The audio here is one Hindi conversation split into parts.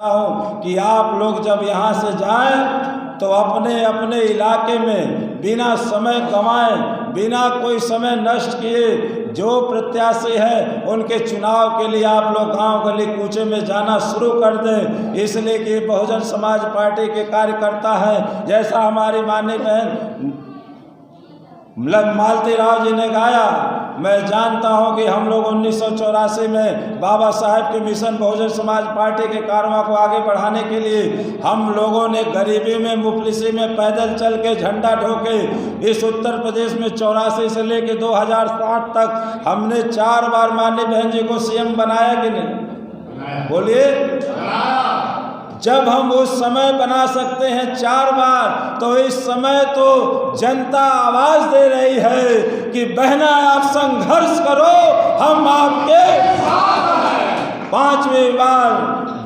हूँ कि आप लोग जब यहाँ से जाएं तो अपने अपने इलाके में बिना समय गंवाए, बिना कोई समय नष्ट किए, जो प्रत्याशी है उनके चुनाव के लिए आप लोग गांव गली कूचे में जाना शुरू कर दें। इसलिए कि बहुजन समाज पार्टी के कार्यकर्ता हैं। जैसा हमारी माननीय बहन मालती राव जी ने गाया, मैं जानता हूं कि हम लोग 1984 में बाबा साहेब के मिशन बहुजन समाज पार्टी के कारवां को आगे बढ़ाने के लिए हम लोगों ने गरीबी में, मुफलिसी में पैदल चल के, झंडा ढोके इस उत्तर प्रदेश में 84 से लेके 2007 तक हमने 4 बार माननीय बहन जी को सीएम बनाया कि नहीं? बोलिए। जब हम उस समय बना सकते हैं 4 बार, तो इस समय तो जनता आवाज दे रही है कि बहना आप संघर्ष करो, हम आपके साथ हैं। 5वीं बार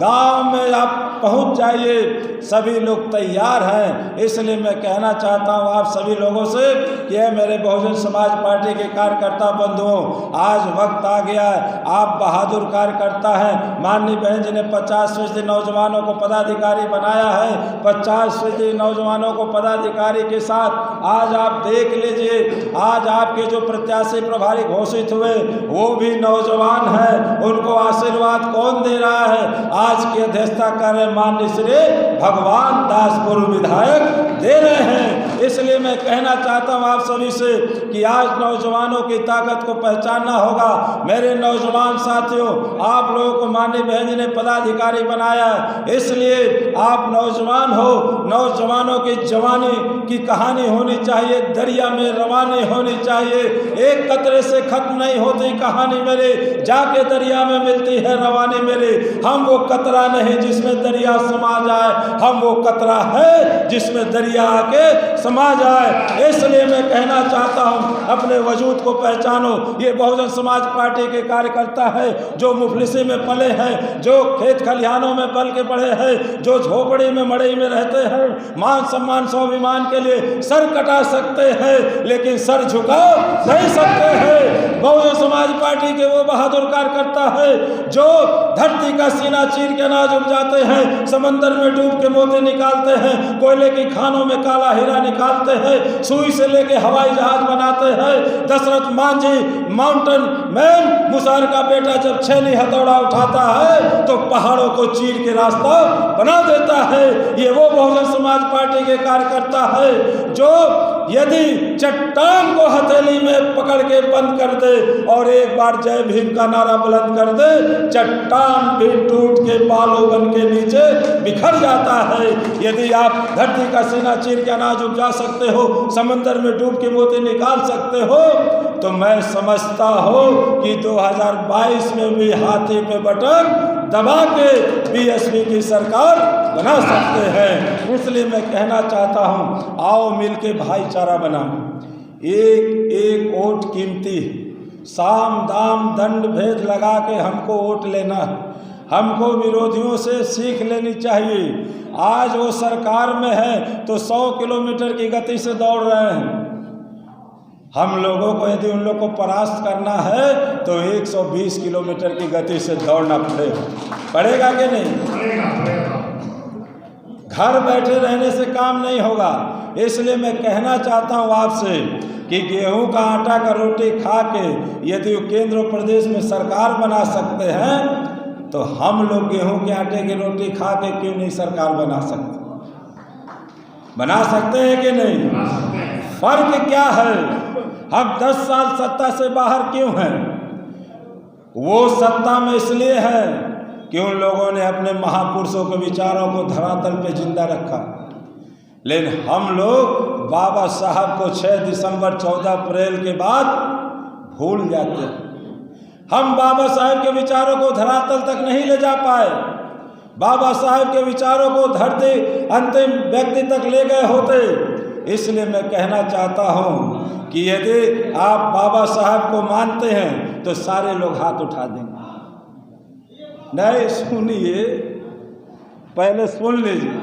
गांव में आप पहुंच जाइए, सभी लोग तैयार हैं। इसलिए मैं कहना चाहता हूं आप सभी लोगों से कि मेरे बहुजन समाज पार्टी के कार्यकर्ता बंधुओं, आज वक्त आ गया है। आप बहादुर कार्यकर्ता हैं। माननीय बहन जी ने 50% नौजवानों को पदाधिकारी बनाया है। 50% नौजवानों को पदाधिकारी के साथ आज आप देख लीजिए, आज आपके जो प्रत्याशी प्रभारी घोषित हुए वो भी नौजवान हैं। उनको आशीर्वाद कौन दे रहा है? आज की अध्यक्षता कर रहे माननीय श्री भगवान दास पूर्व विधायक दे रहे हैं। इसलिए मैं कहना चाहता हूं आप सभी से कि आज नौजवानों की ताकत को पहचानना होगा। मेरे नौजवान साथियों, आप लोगों को माननीय बहन जी ने पदाधिकारी बनाया, इसलिए आप नौजवान हो। नौजवानों की जवानी की कहानी होनी चाहिए, दरिया में रवानी होनी चाहिए। एक कतरे से खत्म नहीं होती कहानी मेरे, जाके दरिया में मिलती है रवानी मेरे। हम वो कतरा नहीं जिसमें दरिया समा जाए, हम वो कतरा है जिसमें दरिया आके समा जाए। इसलिए मैं कहना चाहता हूं अपने वजूद को पहचानो। ये बहुजन समाज पार्टी के कार्यकर्ता है जो मुफलिसी में पले हैं, जो खेत खलिहानों में पल के पड़े हैं, जो झोपड़ी में मड़ई में रहते हैं। मान सम्मान स्वाभिमान के लिए सर कटा सकते हैं लेकिन सर झुका नहीं सकते हैं। बहुजन समाज पार्टी के वो बहादुर कार्यकर्ता है जो धरती का सीना चीर के अनाज उपजाते हैं, समंदर में डूब के मोती निकालते हैं, कोयले की खानों में काला हीरा निकालते हैं, सुई से लेके हवाई जहाज बनाते हैं। दशरथ मांझी माउंटेन मैन मुसार का बेटा जब छेनी हथौड़ा उठाता है तो पहाड़ों को चीर के रास्ता बना देता है। ये वो बहुजन समाज पार्टी के कार्यकर्ता है जो यदि चट्टान को हथेली में पकड़ के बंद कर दे और एक बार जय भीम का नारा बुलंद कर दे, चट्टान भी टूट के बालों बन के नीचे बिखर जाता है। यदि आप धरती का सीना चीर के अनाज उपजा सकते हो, समंदर में डूब के मोती निकाल सकते हो, तो मैं समझता हूं कि 2022 में भी हाथी पे बटन दबा के बीएसपी की सरकार बना सकते हैं। इसलिए मैं कहना चाहता हूं, आओ मिलके भाईचारा बनाओ। एक एक वोट कीमती है। साम दाम दंड भेद लगा के हमको वोट लेना है। हमको विरोधियों से सीख लेनी चाहिए। आज वो सरकार में है तो 100 किलोमीटर की गति से दौड़ रहे हैं। हम लोगों को यदि उन लोग को परास्त करना है तो 120 किलोमीटर की गति से दौड़ना पड़ेगा कि नहीं? घर बैठे रहने से काम नहीं होगा। इसलिए मैं कहना चाहता हूँ आपसे कि गेहूं का आटा का रोटी खा के यदि केंद्र और प्रदेश में सरकार बना सकते हैं तो हम लोग गेहूं के आटे की रोटी खा के क्यों नहीं सरकार बना सकते? बना सकते हैं कि नहीं? फर्क क्या है? हम 10 साल सत्ता से बाहर क्यों हैं? वो सत्ता में इसलिए है कि उन लोगों ने अपने महापुरुषों के विचारों को धरातल पे जिंदा रखा। लेकिन हम लोग बाबा साहब को 6 दिसंबर 14 अप्रैल के बाद भूल जाते हैं। हम बाबा साहब के विचारों को धरातल तक नहीं ले जा पाए। बाबा साहब के विचारों को धरती अंतिम व्यक्ति तक ले गए होते। इसलिए मैं कहना चाहता हूं कि यदि आप बाबा साहब को मानते हैं तो सारे लोग हाथ उठा देंगे। नहीं सुनिए, पहले सुन लीजिए,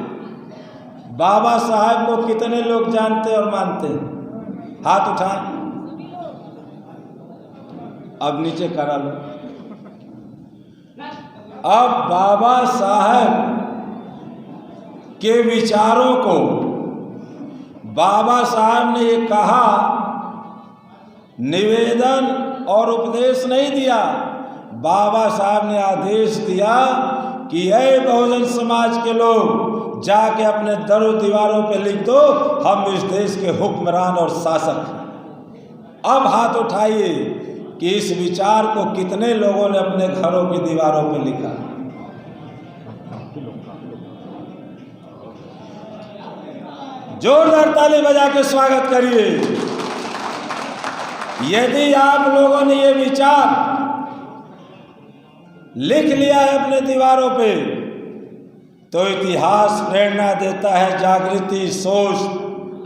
बाबा साहब को कितने लोग जानते और मानते हैं? हाथ उठाएं। अब नीचे करा लो। अब बाबा साहब के विचारों को बाबा साहब ने ये कहा, निवेदन और उपदेश नहीं दिया, बाबा साहब ने आदेश दिया कि ऐ बहुजन समाज के लोग जाके अपने दरों दीवारों पे लिख दो, हम इस देश के हुक्मरान और शासक हैं। अब हाथ उठाइए कि इस विचार को कितने लोगों ने अपने घरों की दीवारों पे लिखा। जोरदार ताली बजा के स्वागत करिए। यदि आप लोगों ने ये विचार लिख लिया है अपने दीवारों पे, तो इतिहास प्रेरणा देता है जागृति, सोच,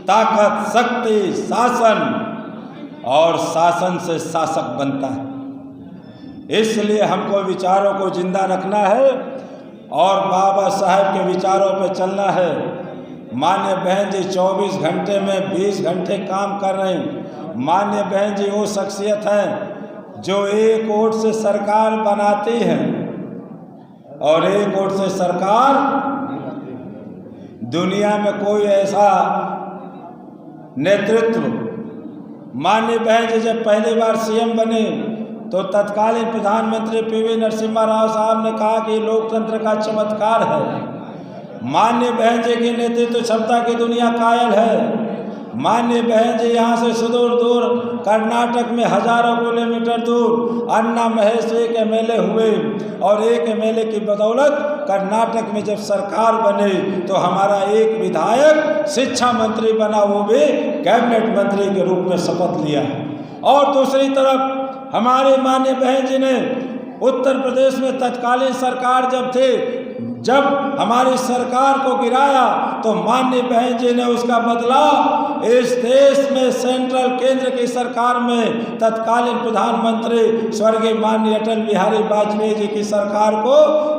ताकत, शक्ति, शासन, और शासन से शासक बनता है। इसलिए हमको विचारों को जिंदा रखना है और बाबा साहब के विचारों पे चलना है। मान्य बहन जी 24 घंटे में 20 घंटे काम कर रहे हैं। मान्य बहन जी वो शख्सियत हैं जो एक वोट से सरकार बनाती है और एक वोट से सरकार, दुनिया में कोई ऐसा नेतृत्व। माननीय बहन जी जब पहली बार सीएम बने तो तत्कालीन प्रधानमंत्री पीवी नरसिम्हा राव साहब ने कहा कि लोकतंत्र का चमत्कार है। माननीय बहन जी की नेतृत्व क्षमता की दुनिया कायल है। माननीय बहन जी यहाँ से सुदूर दूर कर्नाटक में हजारों किलोमीटर दूर अन्ना महेश एक एमएलए हुए और एक एमएलए की बदौलत कर्नाटक में जब सरकार बने तो हमारा एक विधायक शिक्षा मंत्री बना, वो भी कैबिनेट मंत्री के रूप में शपथ लिया। और दूसरी तरफ हमारे माननीय बहन जी ने उत्तर प्रदेश में तत्कालीन सरकार जब थे, जब हमारी सरकार को गिराया तो माननीय बहन जी ने उसका बदला इस देश में सेंट्रल केंद्र की सरकार में तत्कालीन प्रधानमंत्री स्वर्गीय माननीय अटल बिहारी वाजपेयी जी की सरकार को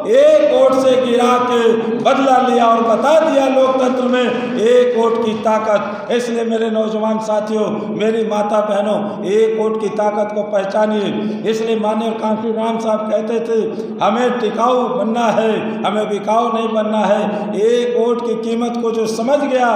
एक वोट से गिरा के बदला लिया और बता दिया लोकतंत्र में एक वोट की ताकत। इसलिए मेरे नौजवान साथियों, मेरी माता बहनों, एक वोट की ताकत को पहचानिए। इसलिए माननीय कांसी राम साहब कहते थे हमें टिकाऊ बनना है, हमें बिकाऊ नहीं बनना है। एक वोट की कीमत को जो समझ गया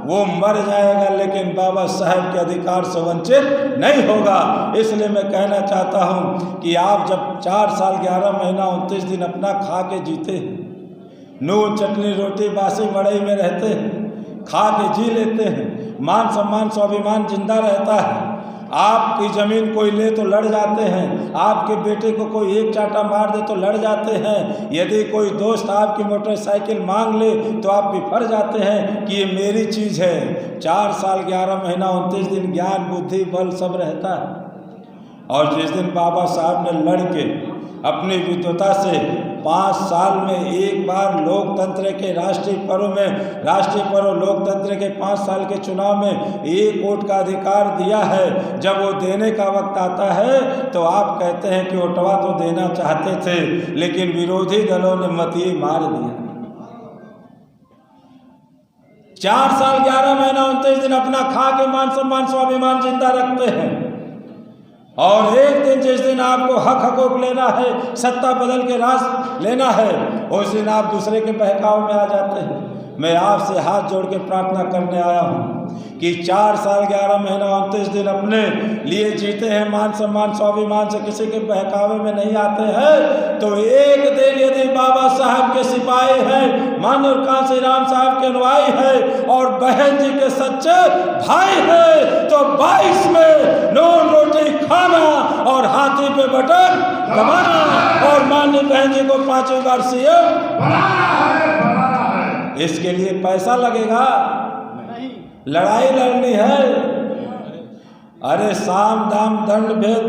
वो मर जाएगा, लेकिन बाबा साहब के अधिकार से वंचित नहीं होगा। इसलिए मैं कहना चाहता हूं कि आप जब 4 साल 11 महीना 29 दिन अपना खा के जीते, नून चटनी रोटी बासी मड़ई में रहते हैं, खा के जी लेते हैं, मान सम्मान स्वाभिमान जिंदा रहता है। आपकी जमीन कोई ले तो लड़ जाते हैं, आपके बेटे को कोई एक चाटा मार दे तो लड़ जाते हैं, यदि कोई दोस्त आपकी मोटरसाइकिल मांग ले तो आप बिफर जाते हैं कि ये मेरी चीज़ है। 4 साल 11 महीना 29 दिन ज्ञान बुद्धि बल सब रहता है। और जिस दिन बाबा साहब ने लड़ के अपनी विद्वता से 5 साल में एक बार लोकतंत्र के राष्ट्रीय पर्व लोकतंत्र के 5 साल के चुनाव में एक वोट का अधिकार दिया है, जब वो देने का वक्त आता है तो आप कहते हैं कि वोटवा तो देना चाहते थे लेकिन विरोधी दलों ने मतीये मार दिया। 4 साल 11 महीना 29 दिन अपना खा के मान सम्मान स्वाभिमान जिंदा रखते हैं और एक दिन जिस दिन आपको हक हकूक लेना है, सत्ता बदल के राज लेना है, उस दिन आप दूसरे के बहकाव में आ जाते हैं। मैं आपसे हाथ जोड़ के प्रार्थना करने आया हूँ कि 4 साल 11 महीना 29 दिन अपने लिए जीते हैं, मान सम्मान स्वाभिमान से किसी के बहकावे में नहीं आते हैं, तो एक दिन यदि बाबा साहब के सिपाही हैं, माननीय कांसी राम साहब के अनुयायी हैं और बहन जी के सच्चे भाई हैं, तो 22 में नून रोटी खाना और हाथी पे बटन दबाना और माननीय बहन जी को 5वीं बार सीएम। इसके लिए पैसा लगेगा, लड़ाई लड़नी है। अरे साम दाम दंड भेद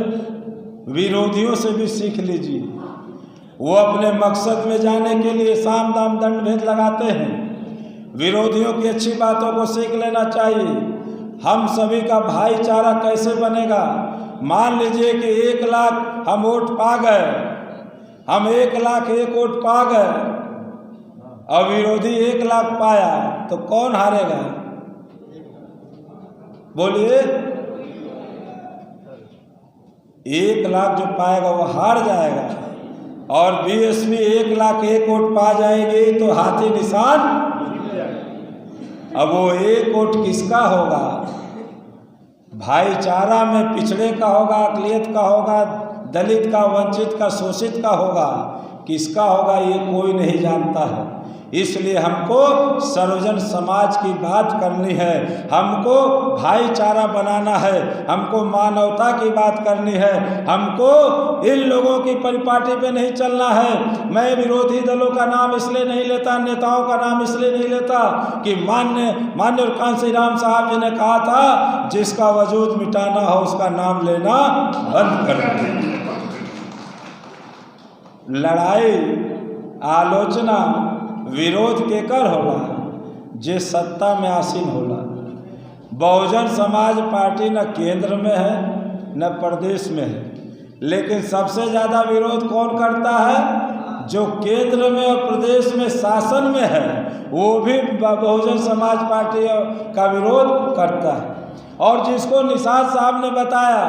विरोधियों से भी सीख लीजिए। वो अपने मकसद में जाने के लिए साम दाम दंड भेद लगाते हैं। विरोधियों की अच्छी बातों को सीख लेना चाहिए। हम सभी का भाईचारा कैसे बनेगा? मान लीजिए कि 1 लाख हम वोट पा गए, हम 1 लाख 1 वोट पा गए और विरोधी 1 लाख पाया, तो कौन हारेगा? बोलिए। 1 लाख जो पाएगा वो हार जाएगा और बीएसपी 1 लाख 1 वोट पा जाएगी तो हाथी निशान अब वो एक वोट किसका होगा? भाईचारा में पिछड़े का होगा, अक़लियत का होगा, दलित का, वंचित का, शोषित का होगा, किसका होगा ये कोई नहीं जानता है। इसलिए हमको सर्वजन समाज की बात करनी है, हमको भाईचारा बनाना है, हमको मानवता की बात करनी है, हमको इन लोगों की परिपाटी पे नहीं चलना है। मैं विरोधी दलों का नाम इसलिए नहीं लेता, नेताओं का नाम इसलिए नहीं लेता कि मान्य कांसी राम साहब जी ने कहा था, जिसका वजूद मिटाना हो उसका नाम लेना बंद कर दो। लड़ाई, आलोचना, विरोध केकर होला? जे सत्ता में आसीन होला। बहुजन समाज पार्टी न केंद्र में है न प्रदेश में है, लेकिन सबसे ज़्यादा विरोध कौन करता है? जो केंद्र में और प्रदेश में शासन में है, वो भी बहुजन समाज पार्टी का विरोध करता है। और जिसको निषाद साहब ने बताया,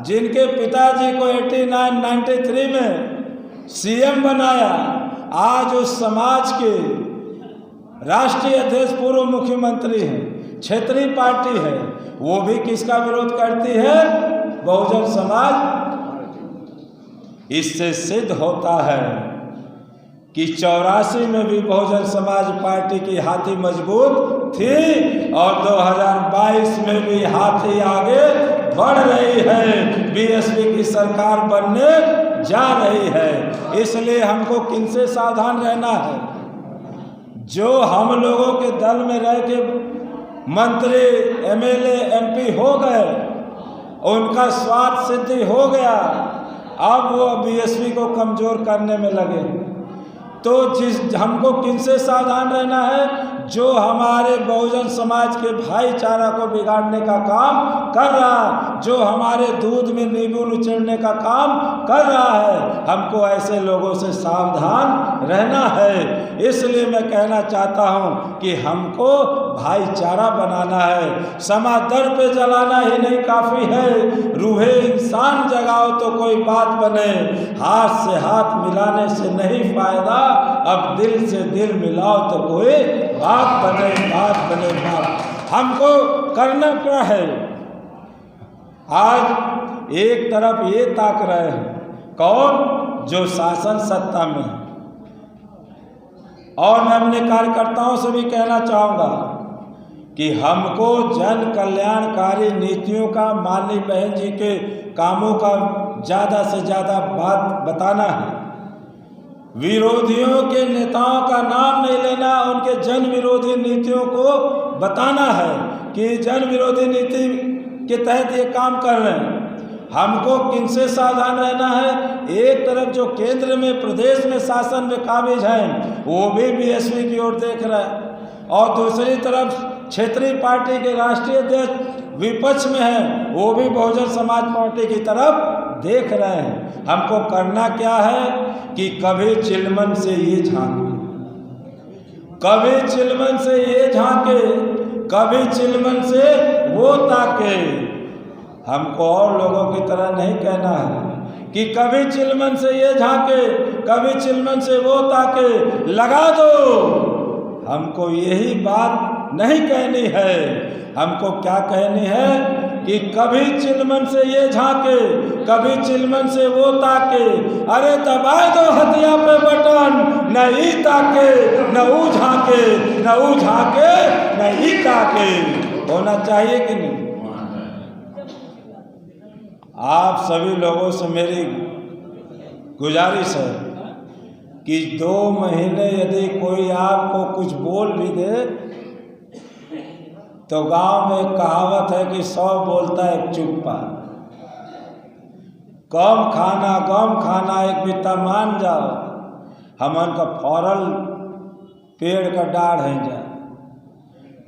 जिनके पिताजी को 89-93 में सीएम बनाया, आज उस समाज के राष्ट्रीय अध्यक्ष, पूर्व मुख्यमंत्री हैं, क्षेत्रीय पार्टी है, वो भी किसका विरोध करती है? बहुजन समाज। इससे सिद्ध होता है कि 84 में भी बहुजन समाज पार्टी की हाथी मजबूत थी और 2022 में भी हाथी आगे बढ़ रही है, बीएसपी की सरकार बनने जा रही है। इसलिए हमको किनसे सावधान रहना है? जो हम लोगों के दल में रह के मंत्री, एमएलए, एमपी हो गए, उनका स्वार्थ सिद्धि हो गया, अब वो बीएसपी को कमजोर करने में लगे। तो हमको किनसे सावधान रहना है? जो हमारे बहुजन समाज के भाईचारा को बिगाड़ने का काम कर रहा, जो हमारे दूध में नींबू निचोड़ने का काम कर रहा है, हमको ऐसे लोगों से सावधान रहना है। इसलिए मैं कहना चाहता हूँ कि हमको भाईचारा बनाना है। समादर पे जलाना ही नहीं काफ़ी है, रूहे इंसान जगाओ तो कोई बात बने। हाथ से हाथ मिलाने से नहीं फायदा, अब दिल से दिल मिलाओ तो कोई बात बने, बात बने बात। हमको करना क्या है? आज एक तरफ ये ताक रहे हैं, कौन? जो शासन सत्ता में है। और मैं अपने कार्यकर्ताओं से भी कहना चाहूँगा कि हमको जन कल्याणकारी नीतियों का, माननीय बहन जी के कामों का ज़्यादा से ज़्यादा बात बताना है। विरोधियों के नेताओं का नाम नहीं लेना, उनके जन विरोधी नीतियों को बताना है कि जन विरोधी नीति के तहत ये काम कर रहे हैं। हमको किनसे सावधान रहना है? एक तरफ जो केंद्र में, प्रदेश में शासन में काबिज हैं, वो भी बीएसपी की ओर देख रहा है, और दूसरी तरफ क्षेत्रीय पार्टी के राष्ट्रीय अध्यक्ष विपक्ष में हैं, वो भी बहुजन समाज पार्टी की तरफ देख रहे हैं। हमको करना क्या है कि कभी चिलमन से ये झांके, कभी चिलमन से ये झांके, कभी चिलमन से वो ताके। हमको और लोगों की तरह नहीं कहना है कि कभी चिलमन से ये झांके, कभी चिलमन से वो ताके, लगा दो। हमको यही बात नहीं कहनी है। हमको क्या कहनी है कि कभी चिलमन से ये झांके, कभी चिलमन से वो ताके। अरे दबाए दो हथिया पे बटन, न ई ताके न ऊ झांके, न ऊ झांके न ई ताके। होना चाहिए कि नहीं? आप सभी लोगों से मेरी गुजारिश है कि 2 महीने यदि कोई आपको कुछ बोल भी दे, तो गांव में एक कहावत है कि 100 बोलता है, एक चुप्पा। कम खाना, गम खाना, एक बित्ता मान जाओ, हमन का फौरल पेड़ का डाढ़ है जा।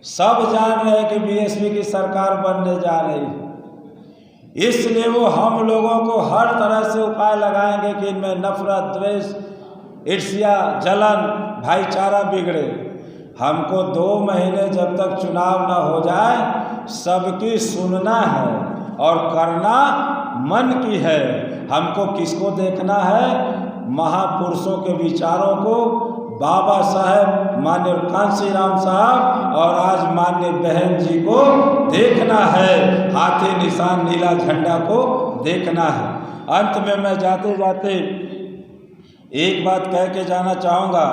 सब जान रहे हैं कि बीएसपी की सरकार बनने जा रही है, इसलिए वो हम लोगों को हर तरह से उपाय लगाएंगे कि इनमें नफरत, द्वेष, ईर्ष्या, जलन, भाईचारा बिगड़े। हमको 2 महीने जब तक चुनाव ना हो जाए, सबकी सुनना है और करना मन की है। हमको किसको देखना है? महापुरुषों के विचारों को, बाबा साहेब माननीय कांसी राम साहब और आज माननीय बहन जी को देखना है, हाथी निशान नीला झंडा को देखना है। अंत में मैं जाते जाते एक बात कह के जाना चाहूँगा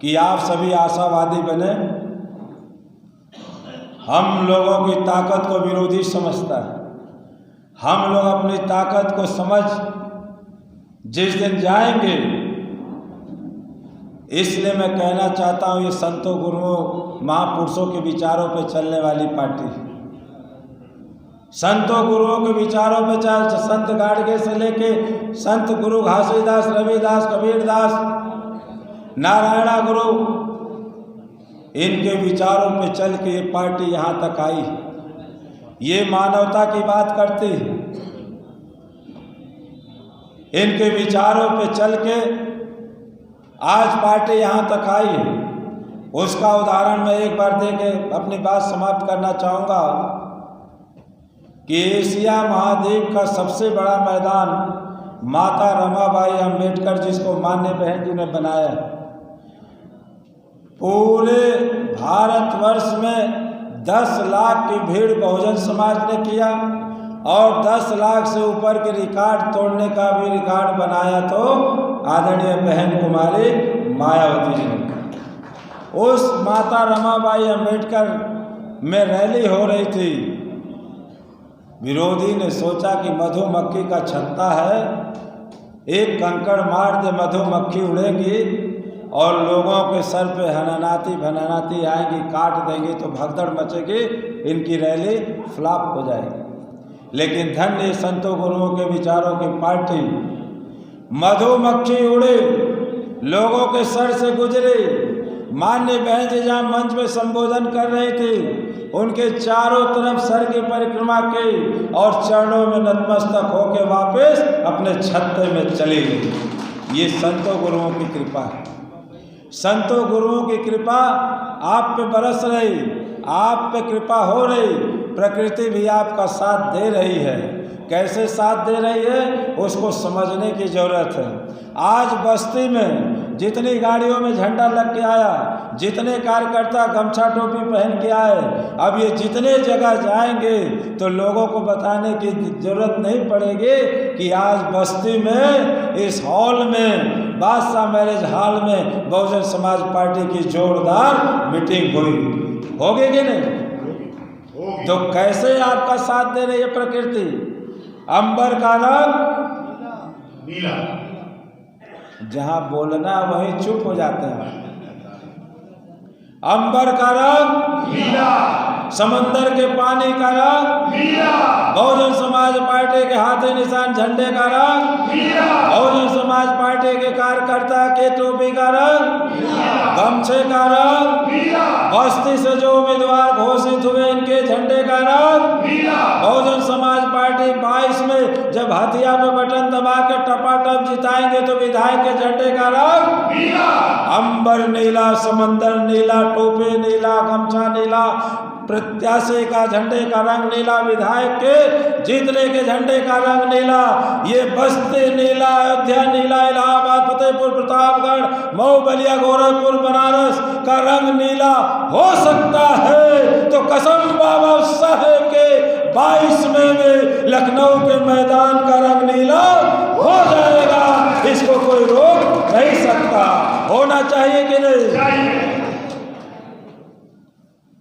कि आप सभी आशावादी बने। हम लोगों की ताकत को विरोधी समझता है, हम लोग अपनी ताकत को समझ जिस दिन जाएंगे, इसलिए मैं कहना चाहता हूँ ये संतों गुरुओं महापुरुषों के विचारों पे चलने वाली पार्टी है। संतों गुरुओं के विचारों पे चाहे संत गाड़गे से लेके संत गुरु घासीदास, रविदास, कबीरदास, नारायणा गुरु, इनके विचारों पे चल के ये पार्टी यहाँ तक आई। ये मानवता की बात करती है, इनके विचारों पे चल के आज पार्टी यहाँ तक आई है। उसका उदाहरण मैं एक बार दे के अपनी बात समाप्त करना चाहूँगा कि एशिया महाद्वीप का सबसे बड़ा मैदान माता रमाबाई अंबेडकर, जिसको माननीय बहन जी ने बनाया, पूरे भारतवर्ष में 10 लाख की भीड़ बहुजन समाज ने किया और 10 लाख से ऊपर के रिकॉर्ड तोड़ने का भी रिकॉर्ड बनाया तो आदरणीय बहन कुमारी मायावती जी ने। उस माता रमाबाई अंबेडकर में रैली हो रही थी। विरोधी ने सोचा कि मधुमक्खी का छत्ता है, एक कंकड़ मार दे मधुमक्खी उड़ेगी और लोगों के सर पे हनानाती भनानाती आएंगी, काट देंगी तो भगदड़ मचेगी, इनकी रैली फ्लॉप हो जाएगी। लेकिन धन्य संतों गुरुओं के विचारों की पार्टी, मधुमक्खी उड़े, लोगों के सर से गुजरे। माननीय बहन जी जहाँ मंच में संबोधन कर रहे थे, उनके चारों तरफ सर की परिक्रमा की और चरणों में नतमस्तक होकर वापस अपने छत्ते में चली गई। ये संतों गुरुओं की कृपा है। संतों गुरुओं की कृपा आप पे बरस रही, आप पे कृपा हो रही, प्रकृति भी आपका साथ दे रही है। कैसे साथ दे रही है उसको समझने की जरूरत है। आज बस्ती में जितनी गाड़ियों में झंडा लग के आया, जितने कार्यकर्ता गमछा टोपी पहन के आए, अब ये जितने जगह जाएंगे तो लोगों को बताने की जरूरत नहीं पड़ेगी कि आज बस्ती में इस हॉल में, बादशाह मैरिज हॉल में बहुजन समाज पार्टी की जोरदार मीटिंग हुई। होगी कि नहीं? तो कैसे आपका साथ दे रही है प्रकृति? अंबर का रंग नीला, जहां बोलना वहीं चुप हो जाते हैं। अंबर का रंग नीला, समंदर के पानी का रंग नीला, बहुजन समाज पार्टी के हाथी निशान झंडे का रंग नीला, बहुजन समाज पार्टी के कार्यकर्ता के टोपी का रंग नीला, गमछे का रंग नीला, बस्ती से जो उम्मीदवार घोषित हुए इनके झंडे का रंग नीला, बहुजन समाज पार्टी 22 में जब हथिया पे बटन दबा के टपाटप जिताएंगे तो विधायक के झंडे का रंग नीला, अंबर नीला, समंदर नीला, टोपी नीला, गमछा नीला, प्रत्याशी का झंडे का रंग नीला, विधायक के जीतने के झंडे का रंग नीला, ये बस्ती नीला, अयोध्या नीला, इलाहाबाद, फतेहपुर, प्रतापगढ़, मऊ, बलिया, गोरखपुर, बनारस का रंग नीला हो सकता है तो कसम बाबा साहेब के 22 में लखनऊ के मैदान का रंग नीला हो जाएगा। इसको कोई रोक नहीं सकता। होना चाहिए कि नहीं?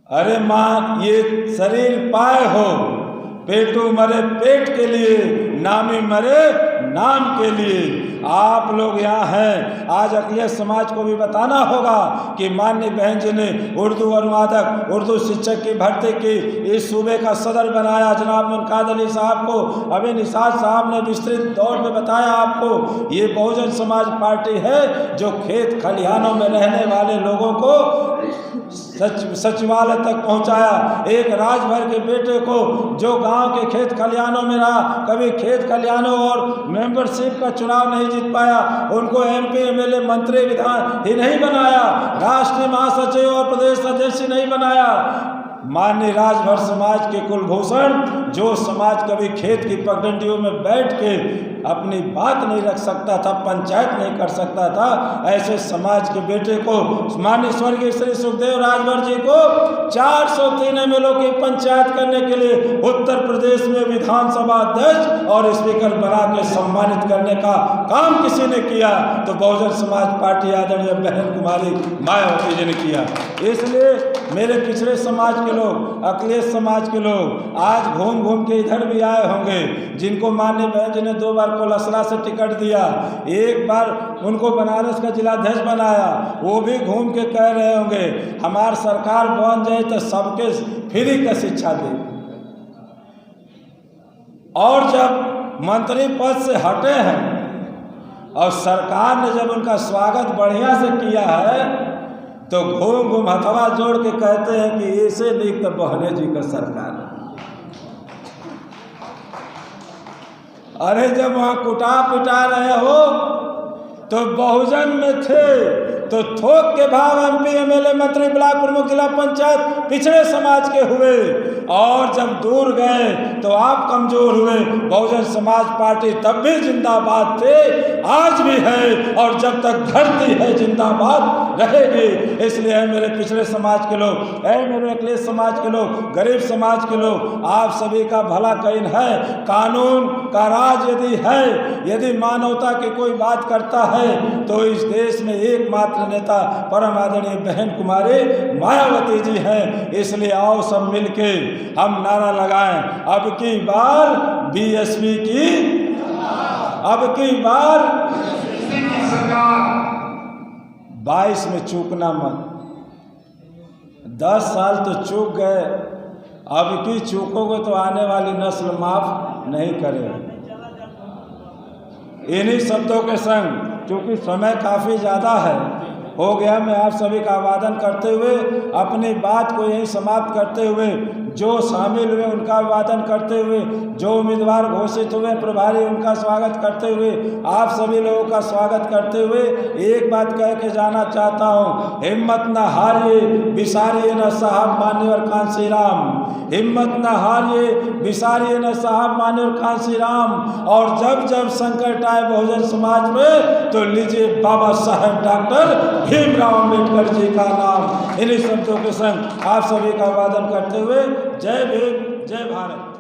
अरे मां, ये शरीर पाए हो, पेटू मरे पेट के लिए, नामी मरे नाम के लिए। आप लोग यहाँ हैं, आज अखिलेश समाज को भी बताना होगा कि माननीय बहन जी ने उर्दू अनुवादक, उर्दू शिक्षक की भर्ती की, इस सूबे का सदर बनाया जनाब मुनकाद अली साहब को। अभी निसार साहब ने विस्तृत दौर में बताया आपको, ये बहुजन समाज पार्टी है जो खेत खलिहानों में रहने वाले लोगों को सचिवालय तक पहुंचाया। एक राजभर के बेटे को जो गांव के खेत खलिहानों में रहा, कभी खेत खलिहानों और मेंबरशिप का चुनाव नहीं जीत पाया, उनको MP MLA मंत्री विधान ही नहीं बनाया, राष्ट्रीय महासचिव और प्रदेश अध्यक्ष नहीं बनाया। माननीय राजभर समाज के कुलभूषण, जो समाज कभी खेत की पगडंडियों में बैठ के अपनी बात नहीं रख सकता था, पंचायत नहीं कर सकता था, ऐसे समाज के बेटे को माननीय स्वर्गीय श्री सुखदेव राजभर जी को 403 एमएलओ की पंचायत करने के लिए उत्तर प्रदेश में विधानसभा अध्यक्ष और स्पीकर बना के सम्मानित करने का काम किसी ने किया तो बहुजन समाज पार्टी आदरणीय बहन कुमारी मायावती जी ने किया। इसलिए मेरे पिछड़े समाज के लोग, अखिलेश समाज के लोग आज घूम घूम के इधर भी आए होंगे, जिनको माननीय बहन जी ने 2 बार कोलसरा से टिकट दिया, 1 बार उनको बनारस का जिलाध्यक्ष बनाया, वो भी घूम के कह रहे होंगे हमारी सरकार बन जाए तो सबके फ्री का शिक्षा दे। और जब मंत्री पद से हटे हैं और सरकार ने जब उनका स्वागत बढ़िया से किया है तो घूम घूम हथवा जोड़ के कहते हैं कि ऐसे नहीं तो बहने जी का सरकार है। अरे जब वहाँ कुटा पिटा रहे हो तो बहुजन में थे तो थोक के भाव एमपी एमएलए मंत्री ब्लॉक प्रमुख जिला पंचायत पिछड़े समाज के हुए, और जब दूर गए तो आप कमजोर हुए। बहुजन समाज पार्टी तब भी जिंदाबाद थे, आज भी है, और जब तक धरती है जिंदाबाद रहेगी। इसलिए मेरे पिछड़े समाज के लोग, मेरे अखिलेश समाज के लोग, गरीब समाज के लोग, आप सभी का भला कहीं है। कानून का राज यदि है, यदि मानवता की कोई बात करता है तो इस देश में एकमात्र नेता परम आदरणीय बहन कुमारी मायावती जी हैं। इसलिए आओ सब मिलके हम नारा लगाएं, अब की बार बीएसपी की, अब की बार 22 में चूकना मत। 10 साल तो चूक गए, अब की चूकोगे तो आने वाली नस्ल माफ नहीं करेगी। इन्हीं शब्दों के संग, क्योंकि समय काफ़ी ज़्यादा है हो गया, मैं आप सभी का अभिवादन करते हुए अपनी बात को यही समाप्त करते हुए, जो शामिल हुए उनका अभिवादन करते हुए, जो उम्मीदवार घोषित हुए प्रभारी उनका स्वागत करते हुए, आप सभी लोगों का स्वागत करते हुए एक बात कह के जाना चाहता हूँ, हिम्मत न हारिए, विसारिए न साहब मान्यवर कांसी राम। हिम्मत न हारिए, विसारिए न साहब मान्यवर कांसी राम। और जब जब संकट आए बहुजन समाज में तो लीजिए बाबा साहेब डॉक्टर भीमराव अम्बेडकर जी का नाम। इन्हीं शब्दों के संग आप सभी का अभिवादन करते हुए जय भीम, जय भारत।